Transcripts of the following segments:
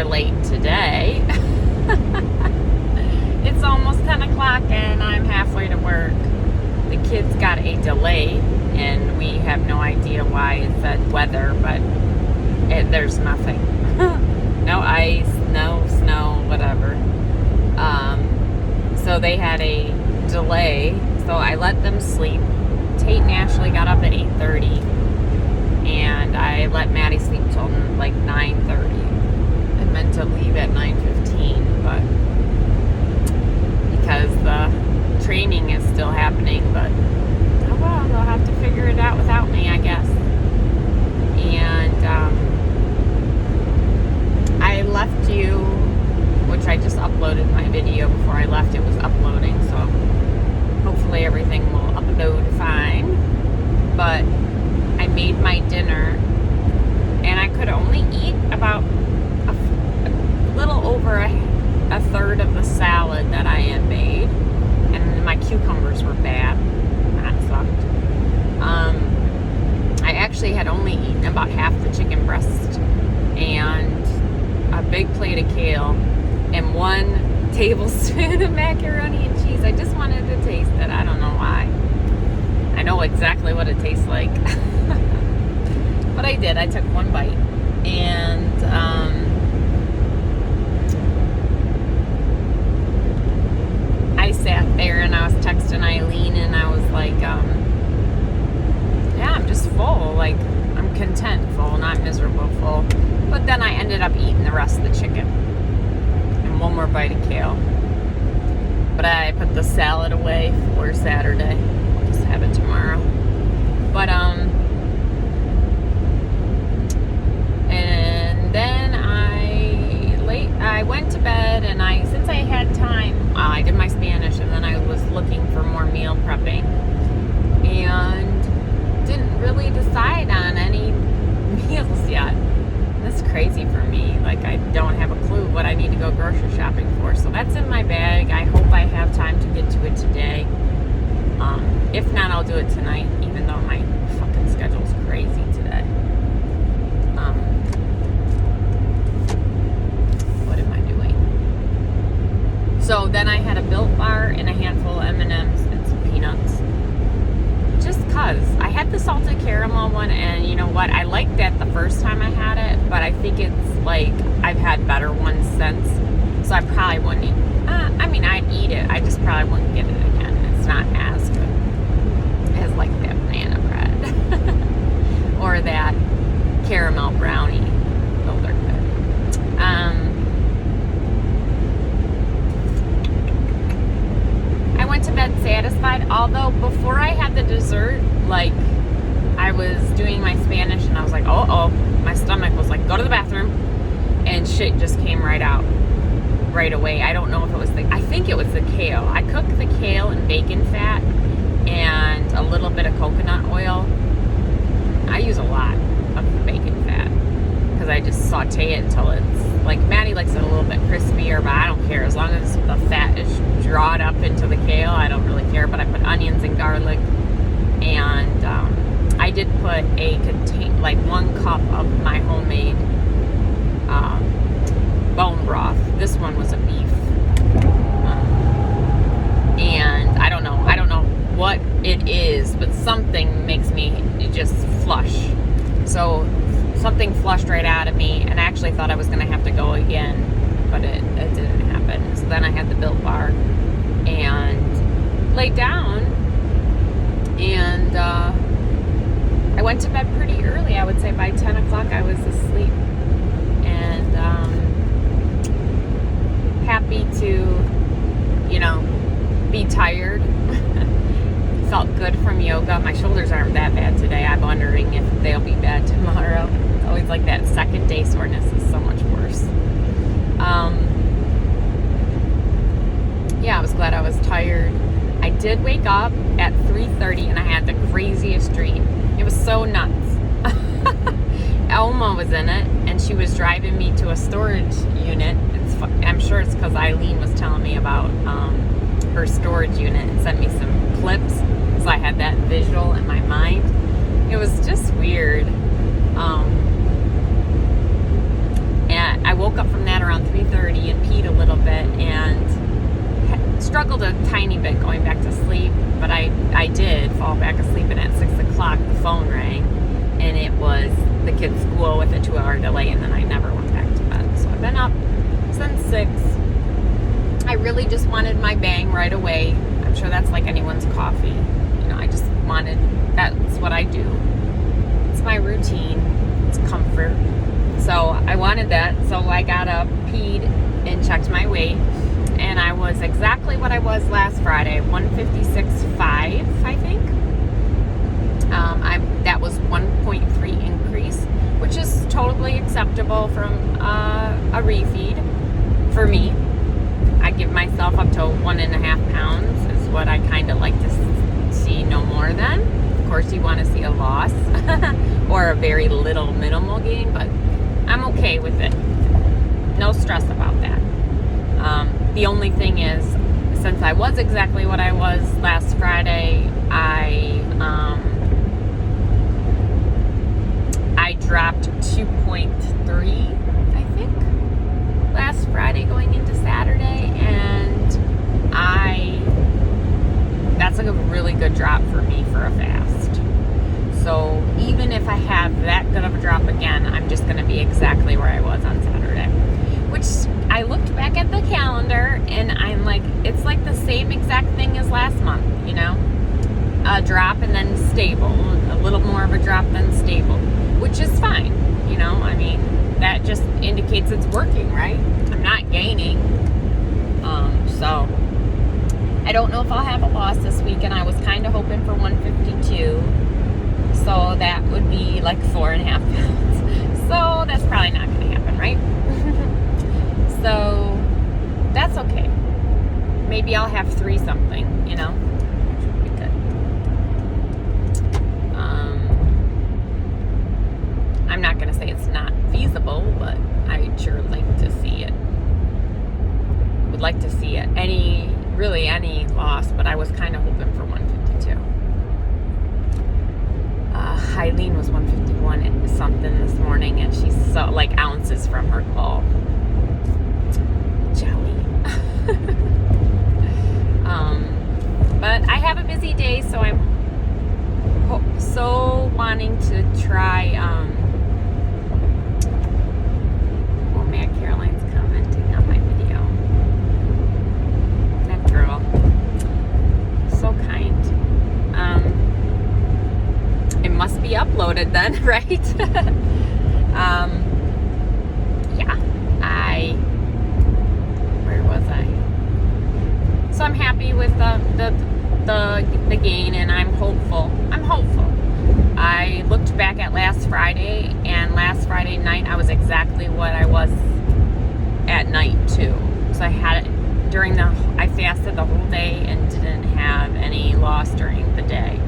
hour late today. It's almost 10 o'clock and I'm halfway to work. The kids got a delay and we have no idea why. It said weather, but there's nothing. No ice, no snow, whatever. So they had a delay, so I let them sleep. Tate and Ashley got up at 8:30, and I let Maddie sleep till like 9:30. I meant to leave at 9:15, but because the training is still happening, but oh well, they'll have to figure it out without me, I guess. And I left you, which I just uploaded my video before I left. It was uploading, so hopefully everything will upload fine. But I made my dinner, and I could only eat about a little over a third of the salad that I had made, and my cucumbers were bad. That sucked. I actually had only eaten about half the chicken breast and a big plate of kale and 1 tablespoon of macaroni and cheese. I just wanted to taste it. I don't know why. I know exactly what it tastes like. But I did. I took 1 bite. And I sat there and I was texting Eileen and I was like, yeah, I'm just full. Like, I'm content full, not miserable full. But then I ended up eating the rest of the chicken. 1 more bite of kale. But I put the salad away for Saturday. I'll just have it tomorrow. But and then I went to bed, and since I had time, I did my Spanish, and then I was looking for more meal prepping, and didn't really decide on any meals yet. That's crazy for me. Like, I don't have a clue what I need to go grocery shopping for. So that's in my bag. I hope I have time to get to it today. If not, I'll do it tonight, even though my fucking schedule's crazy today. What am I doing? So then I had a Built Bar and a handful of M&Ms and some peanuts. Just cause I had the salted caramel one, and you know what, I liked that the first time I had it, but I think it's like I've had better ones since, so I probably wouldn't eat. I'd eat it, I just probably wouldn't get it again. It's not as good as like that banana bread or that caramel brownie. Those are good. I went to bed satisfied, although before I had the dessert, like, I was doing my Spanish and I was like, oh, my stomach was like, go to the bathroom, and shit just came right out right away. I don't know if it was I think it was the kale. I cooked the kale in bacon fat and a little bit of coconut oil. I use a lot of bacon fat because I just saute it until it's like, Maddie likes it a little bit crispier, but I don't care. As long as the fat is drawn up into the kale, I don't really care. But I put onions and garlic, and I did put like 1 cup of my homemade bone broth. This one was a beef, and I don't know what it is, but something makes me just flush. So something flushed right out of me, and I actually thought I was going to have to go again, but it didn't happen. So then I had the Built Bar and laid down, and I went to bed pretty early. I would say by 10 o'clock I was asleep, and happy to, be tired. Felt good from yoga. My shoulders aren't that bad today. I'm wondering if they'll be bad tomorrow. It's always like that second day soreness is so much worse. Yeah, I was glad I was tired. I did wake up at 3:30 and I had the craziest dream. It was so nuts. Elma was in it, and she was driving me to a storage unit. I'm sure it's because Eileen was telling me about her storage unit and sent me some clips, so I had that visual in my mind. It was just weird. And I woke up from that around 3:30 and peed a little bit and struggled a tiny bit going back to sleep, but I did fall back asleep, and at 6 o'clock the phone rang, and it was the kids' school with a 2-hour delay, and then I never went back to bed. So I've been up since 6. I really just wanted my bang right away. I'm sure that's like anyone's coffee. I just wanted, that's what I do. It's my routine. It's comfort. So I wanted that. So I got up, peed, and checked my weight. And I was exactly what I was last Friday, 156.5, I think. That was 1.3 increase, which is totally acceptable from a refeed for me. I give myself up to 1.5 pounds is what I kind of like to see, no more than. Of course, you want to see a loss or a very little minimal gain, but I'm okay with it. No stress about that. The only thing is, since I was exactly what I was last Friday, I dropped 2.3, I think, last Friday going into Saturday, and that's like a really good drop for me for a fast. So even if I have that good of a drop again, I'm just going to be exactly where I was on Saturday. Which I looked back at the calendar and I'm like, it's like the same exact thing as last month, a drop and then stable, a little more of a drop than stable, which is fine. I mean, that just indicates it's working, right? I'm not gaining. So I don't know if I'll have a loss this week, and I was kind of hoping for 152. So that would be like 4.5 pounds. So that's probably not going to happen, right? So that's okay. Maybe I'll have 3 something, which would be good. I'm not going to say it's not feasible, but I'd sure like to see it. Would like to see it. Any loss, but I was kind of hoping for 152. Eileen was 151 and something this morning, and she saw like ounces from her goal. Jelly. But I have a busy day, so I'm so wanting to try. Matt Caroline's commenting on my video. That girl, so kind. It must be uploaded then, right? Yeah. Where was I? So I'm happy with the gain, and I'm hopeful. I looked back at last Friday, and last Friday night I was exactly what I was at night too. So I had it I fasted the whole day and didn't have any loss during the day.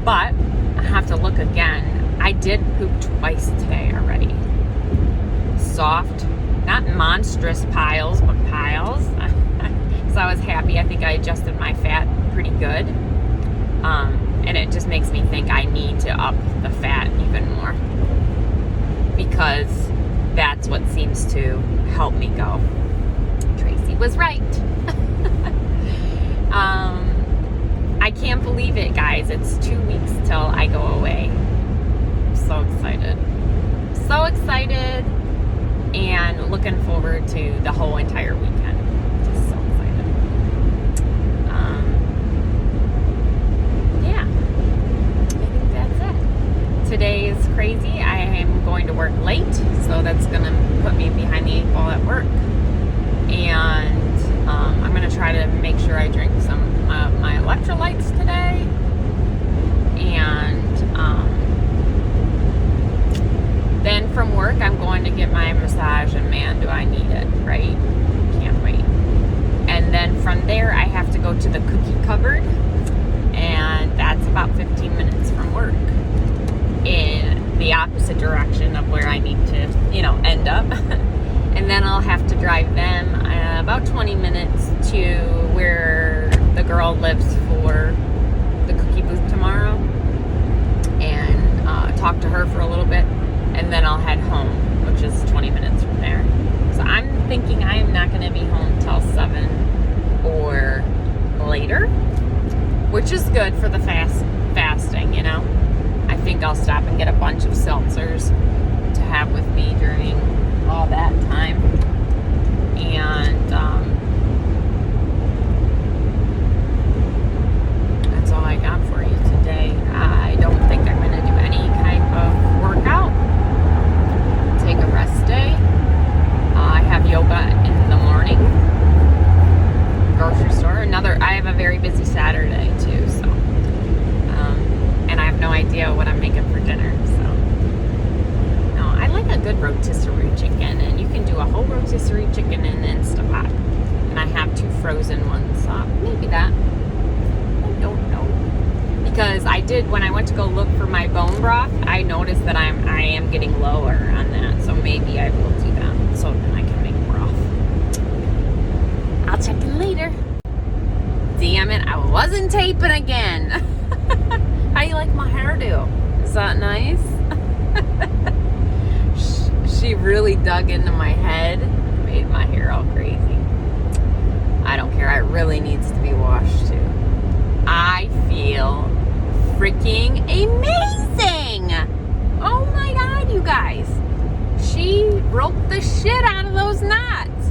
But I have to look again. I did poop twice today already. Soft, not monstrous piles, but piles. So I was happy. I think I adjusted my fat pretty good. And it just makes me think I need to up the fat even more, because that's what seems to help me go. Tracy was right. I can't believe it, guys. It's 2 weeks till I go away. I'm so excited. So excited, and looking forward to the whole entire weekend. Just so excited. Yeah. I think that's it. Today is crazy. I am going to work late, so that's going to put me behind the 8 ball at work. And I'm going to try to make sure I drink some of my electrolytes today. And then from work, I'm going to get my massage, and man, do I need it, right? Can't wait. And then from there, I have to go to the cookie cupboard, and that's about 15 minutes from work in the opposite direction of where I need to, end up. And then I'll have to drive them about 20 minutes to where the girl lives for the cookie booth tomorrow, and talk to her for a little bit, and then I'll head home, which is 20 minutes from there. thinking I am not going to be home till 7 or later, which is good for the fasting, you know. I think I'll stop and get a bunch of seltzers to have with me during all that time. And that's all I got for you today. I don't think I'm going to do any type of workout. Take a rest day. I have yoga in the morning. Grocery store. I have a very busy Saturday too, so and I have no idea what I'm making for dinner, so no, I like a good rotisserie chicken, and you can do a whole rotisserie chicken in Instapot, and I have 2 frozen ones, so maybe that, I don't know, because I did, when I went to go look for my bone broth, I noticed that I am getting lower on that, so maybe I will do that, so then I can make broth. I'll check in later. Damn it, I wasn't taping again. How you like my hairdo? Is that nice? She really dug into my head, made my hair all crazy. I don't care, it really needs to be washed too. I feel freaking amazing. Oh my God, you guys. She broke the shit out of those knots.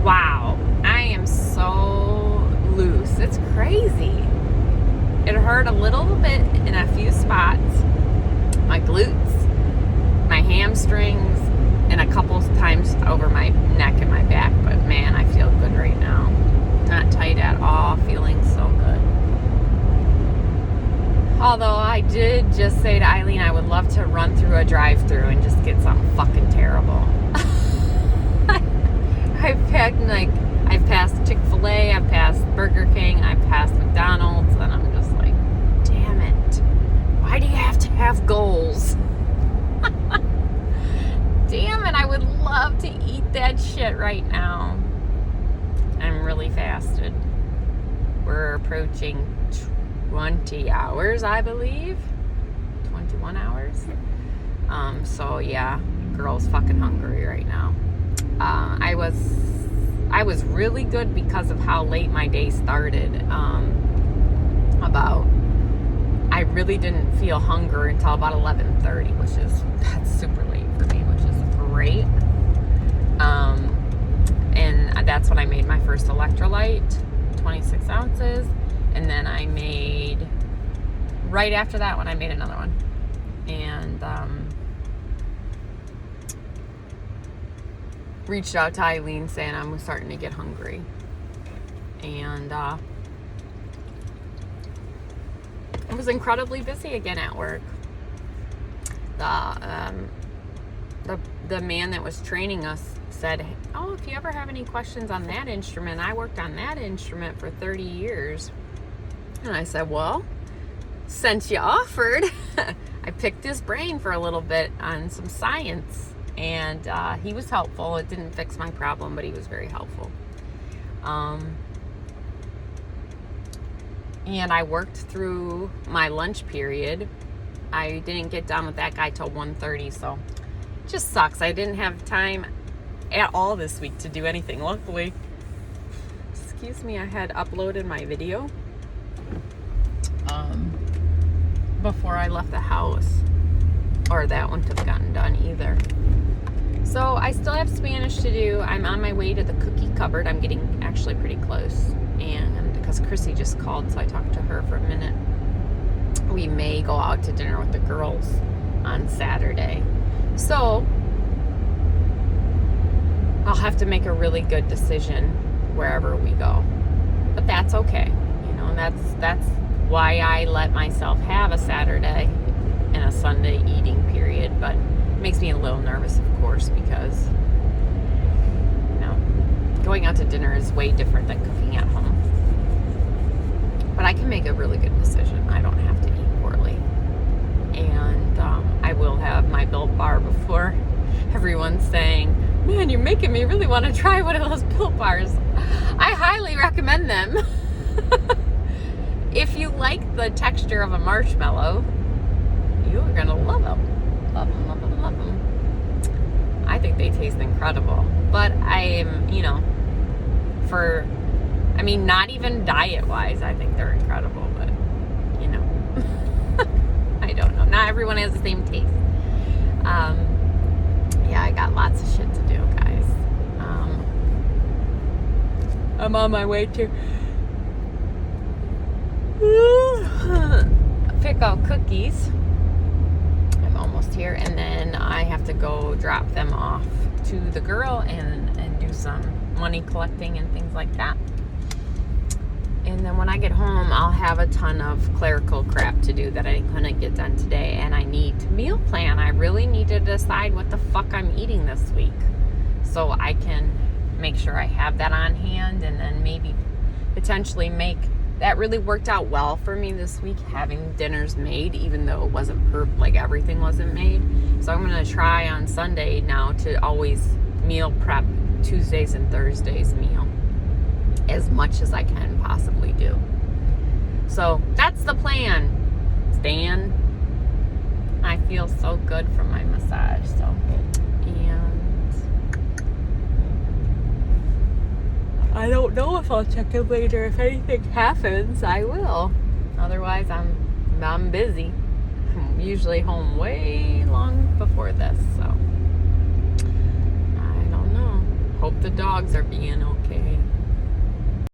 Wow, I am so loose. It's crazy. It hurt a little bit in a few spots. My glutes, my hamstrings, and a couple times over my neck and my back. But man, I feel good right now. Not tight at all. Feeling so good. Although I did just say to Eileen I would love to run through a drive-thru and just get something fucking terrible. I've passed Chick-fil-A, I've passed Burger King, I've passed McDonald's, and I'm just like, damn it. Why do you have to have goals? Damn it, I would love to eat that shit right now. I'm really fasted. We're approaching 20 hours, I believe. 21 hours. So yeah, girl's fucking hungry right now. I was really good because of how late my day started. I really didn't feel hunger until about 11:30, that's super late for me, which is great. And that's when I made my first electrolyte, 26 ounces. And then I made, right after that one, I made another one. And reached out to Eileen saying I'm starting to get hungry. And I was incredibly busy again at work. The man that was training us said, oh, if you ever have any questions on that instrument, I worked on that instrument for 30 years. And I said, well, since you offered, I picked his brain for a little bit on some science. And he was helpful. It didn't fix my problem, but he was very helpful. And I worked through my lunch period. I didn't get done with that guy till 1:30, so it just sucks. I didn't have time at all this week to do anything. Luckily, excuse me, I had uploaded my video before I left the house, or that wouldn't have gotten done either. So I still have Spanish to do. I'm on my way to the cookie cupboard. I'm getting actually pretty close. And because Chrissy just called, so I talked to her for a minute. We may go out to dinner with the girls on Saturday. So I'll have to make a really good decision wherever we go. But that's okay. You know, that's why I let myself have a Saturday and a Sunday eating period. But it makes me a little nervous, of course, because, you know, going out to dinner is way different than cooking at home. But I can make a really good decision. I don't have to eat poorly. And I will have my Built Bar before everyone's saying, man, you're making me really want to try one of those Built Bars. I highly recommend them. If you like the texture of a marshmallow, you're going to love them. Love them, love them, love them. I think they taste incredible. But I am, you know, not even diet-wise, I think they're incredible. But, you know, I don't know. Not everyone has the same taste. Yeah, I got lots of shit to do, guys. I'm on my way to pick out cookies. I'm almost here, and then I have to go drop them off to the girl and do some money collecting and things like that. And then when I get home, I'll have a ton of clerical crap to do that I couldn't get done today, and I need to meal plan. I really need to decide what the fuck I'm eating this week so I can make sure I have that on hand, and then maybe potentially make that. Really worked out well for me this week, having dinners made, even though it wasn't like everything wasn't made. So I'm going to try on Sunday now to always meal prep Tuesdays and Thursdays meal as much as I can possibly do. So that's the plan, Stan. I feel so good from my massage. So, and I don't know if I'll check in later. If anything happens, I will. Otherwise, I'm busy. I'm usually home way long before this, so I don't know. Hope the dogs are being okay.